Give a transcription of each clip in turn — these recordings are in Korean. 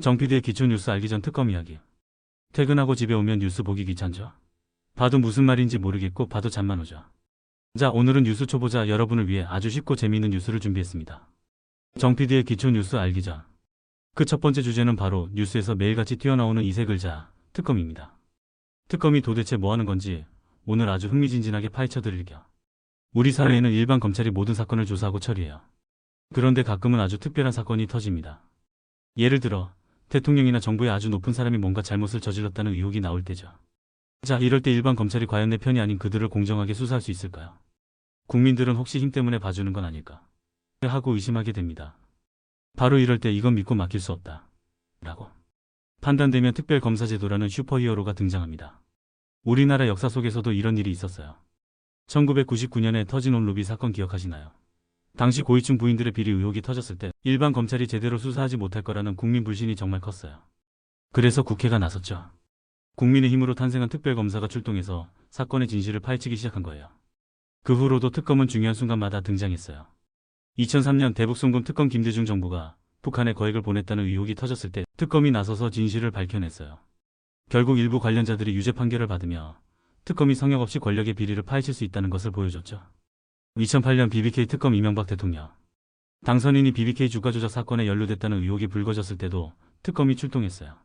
정PD의 기초 뉴스 알기 전 특검 이야기. 퇴근하고 집에 오면 뉴스 보기 귀찮죠? 봐도 무슨 말인지 모르겠고 봐도 잠만 오죠. 자, 오늘은 뉴스 초보자 여러분을 위해 아주 쉽고 재미있는 뉴스를 준비했습니다. 정PD의 기초 뉴스 알기 전. 그 첫 번째 주제는 바로 뉴스에서 매일같이 튀어나오는 이세 글자, 특검입니다. 특검이 도대체 뭐하는 건지 오늘 아주 흥미진진하게 파헤쳐 드릴게요. 우리 사회에는 일반 검찰이 모든 사건을 조사하고 처리해요. 그런데 가끔은 아주 특별한 사건이 터집니다. 예를 들어 대통령이나 정부의 아주 높은 사람이 뭔가 잘못을 저질렀다는 의혹이 나올 때죠. 자, 이럴 때 일반 검찰이 과연 내 편이 아닌 그들을 공정하게 수사할 수 있을까요? 국민들은 혹시 힘 때문에 봐주는 건 아닐까 하고 의심하게 됩니다. 바로 이럴 때 이건 믿고 맡길 수 없다 라고 판단되면 특별검사제도라는 슈퍼히어로가 등장합니다. 우리나라 역사 속에서도 이런 일이 있었어요. 1999년에 터진 온루비 사건 기억하시나요? 당시 고위층 부인들의 비리 의혹이 터졌을 때 일반 검찰이 제대로 수사하지 못할 거라는 국민 불신이 정말 컸어요. 그래서 국회가 나섰죠. 국민의힘으로 탄생한 특별검사가 출동해서 사건의 진실을 파헤치기 시작한 거예요. 그 후로도 특검은 중요한 순간마다 등장했어요. 2003년 대북송금 특검 김대중 정부가 북한에 거액을 보냈다는 의혹이 터졌을 때 특검이 나서서 진실을 밝혀냈어요. 결국 일부 관련자들이 유죄 판결을 받으며 특검이 성역 없이 권력의 비리를 파헤칠 수 있다는 것을 보여줬죠. 2008년 BBK 특검 이명박 대통령. 당선인이 BBK 주가 조작 사건에 연루됐다는 의혹이 불거졌을 때도 특검이 출동했어요.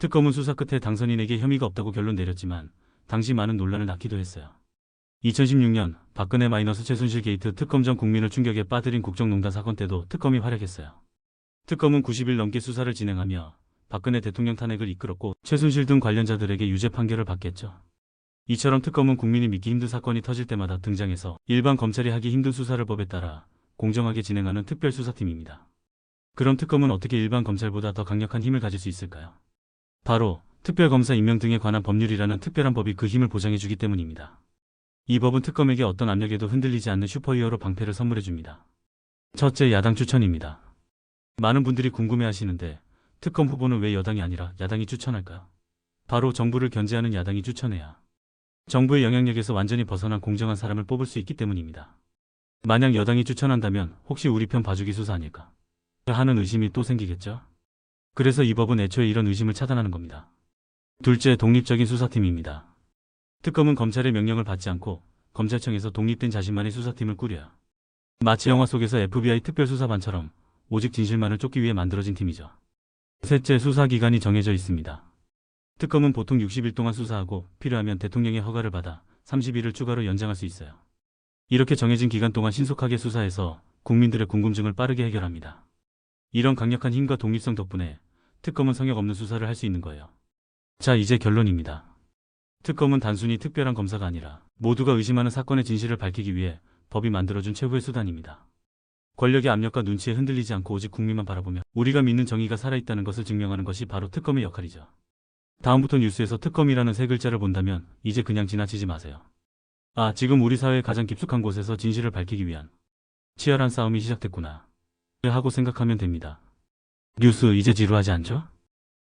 특검은 수사 끝에 당선인에게 혐의가 없다고 결론 내렸지만 당시 많은 논란을 낳기도 했어요. 2016년 박근혜 마이너스 최순실 게이트 특검 전 국민을 충격에 빠뜨린 국정농단 사건 때도 특검이 활약했어요. 특검은 90일 넘게 수사를 진행하며 박근혜 대통령 탄핵을 이끌었고 최순실 등 관련자들에게 유죄 판결을 받겠죠. 이처럼 특검은 국민이 믿기 힘든 사건이 터질 때마다 등장해서 일반 검찰이 하기 힘든 수사를 법에 따라 공정하게 진행하는 특별수사팀입니다. 그럼 특검은 어떻게 일반 검찰보다 더 강력한 힘을 가질 수 있을까요? 바로 특별검사 임명 등에 관한 법률이라는 특별한 법이 그 힘을 보장해주기 때문입니다. 이 법은 특검에게 어떤 압력에도 흔들리지 않는 슈퍼히어로 방패를 선물해줍니다. 첫째, 야당 추천입니다. 많은 분들이 궁금해하시는데 특검 후보는 왜 여당이 아니라 야당이 추천할까요? 바로 정부를 견제하는 야당이 추천해야 정부의 영향력에서 완전히 벗어난 공정한 사람을 뽑을 수 있기 때문입니다. 만약 여당이 추천한다면 혹시 우리 편 봐주기 수사 아닐까 하는 의심이 또 생기겠죠? 그래서 이 법은 애초에 이런 의심을 차단하는 겁니다. 둘째, 독립적인 수사팀입니다. 특검은 검찰의 명령을 받지 않고 검찰청에서 독립된 자신만의 수사팀을 꾸려요. 마치 영화 속에서 FBI 특별수사반처럼 오직 진실만을 쫓기 위해 만들어진 팀이죠. 셋째, 수사기간이 정해져 있습니다. 특검은 보통 60일 동안 수사하고 필요하면 대통령의 허가를 받아 30일을 추가로 연장할 수 있어요. 이렇게 정해진 기간 동안 신속하게 수사해서 국민들의 궁금증을 빠르게 해결합니다. 이런 강력한 힘과 독립성 덕분에 특검은 성역 없는 수사를 할 수 있는 거예요. 자, 이제 결론입니다. 특검은 단순히 특별한 검사가 아니라 모두가 의심하는 사건의 진실을 밝히기 위해 법이 만들어준 최후의 수단입니다. 권력의 압력과 눈치에 흔들리지 않고 오직 국민만 바라보며 우리가 믿는 정의가 살아있다는 것을 증명하는 것이 바로 특검의 역할이죠. 다음부터 뉴스에서 특검이라는 세 글자를 본다면 이제 그냥 지나치지 마세요. 아, 지금 우리 사회의 가장 깊숙한 곳에서 진실을 밝히기 위한 치열한 싸움이 시작됐구나 하고 생각하면 됩니다. 뉴스 이제 지루하지 않죠?